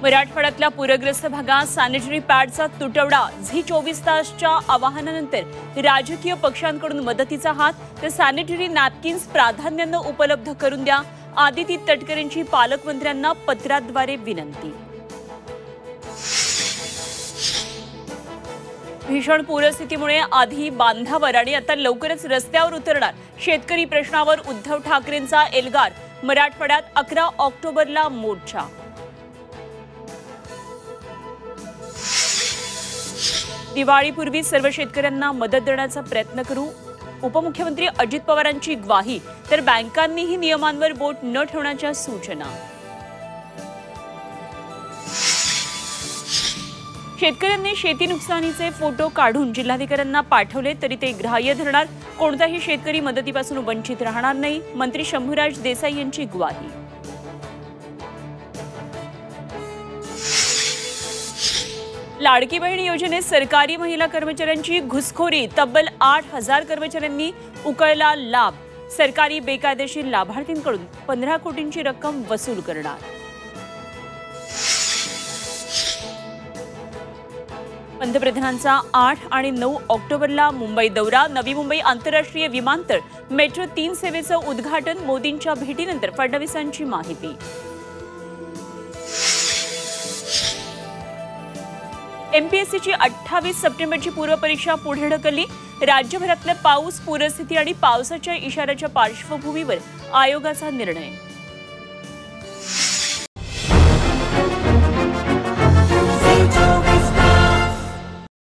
मराठवाड्यातल्या पूरग्रस्त भागात सॅनिटरी पॅडचा तुटवडा झी 24 तासच्या आवाहनानंतर राजकीय पक्षांकडून मदतीचा हात तर सॅनिटरी नॅपकिन्स प्राधान्याने उपलब्ध करून द्या आदिती तटकरेंची पालकमंत्र्यांना पत्राद्वारे विनंती। भीषण पूरस्थितीमुळे आधी बांधावर आणि आता लवकरच रस्त्यावर उतरणार शेतकरी प्रश्नावर उद्धव ठाकरेंचा एल्गार। मराठवाड्यात 11 ऑक्टोबरला मोर्चा। दिवाळीपूर्वी सर्व शेतकऱ्यांना मदत देण्याचा प्रयत्न करू उपमुख्यमंत्री अजित पवारांची ग्वाही तर बँकांनीही नियमांवर बोट न ठेवण्याच्या सूचना। शेतकऱ्यांनी शेती नुकसानीचे फोटो काढून जिल्हाधिकाऱ्यांना पाठवले तरी ते ग्राह्य धरणार कोणताही शेतकरी मदतीपासून वंचित राहणार नाही मंत्री शंभूराज देसाई यांची ग्वाही। लाडकी बहीण योजनेत सरकारी महिला कर्मचाऱ्यांची घुसखोरी तब्बल 8,000 कर्मचाऱ्यांनी उकळला लाभ। सरकारी बेकायदेशीर लाभार्थींकडून 15 कोटींची रक्कम वसूल करणार। पंतप्रधानांचा 8 आणि 9 ऑक्टोबरला मुंबई दौरा। नवी मुंबई आंतरराष्ट्रीय विमानतळ मेट्रो 3 सेवेचं उद्घाटन मोदींच्या भेटीनंतर फडणवीसांची माहिती। एमपीएससीची 28 सप्टेंबरची पूर्वपरीक्षा पुढे ढकलली। राज्यभरातल्या पाऊस पूरस्थिती आणि पावसाच्या इशाऱ्याच्या पार्श्वभूमीवर आयोगाचा निर्णय।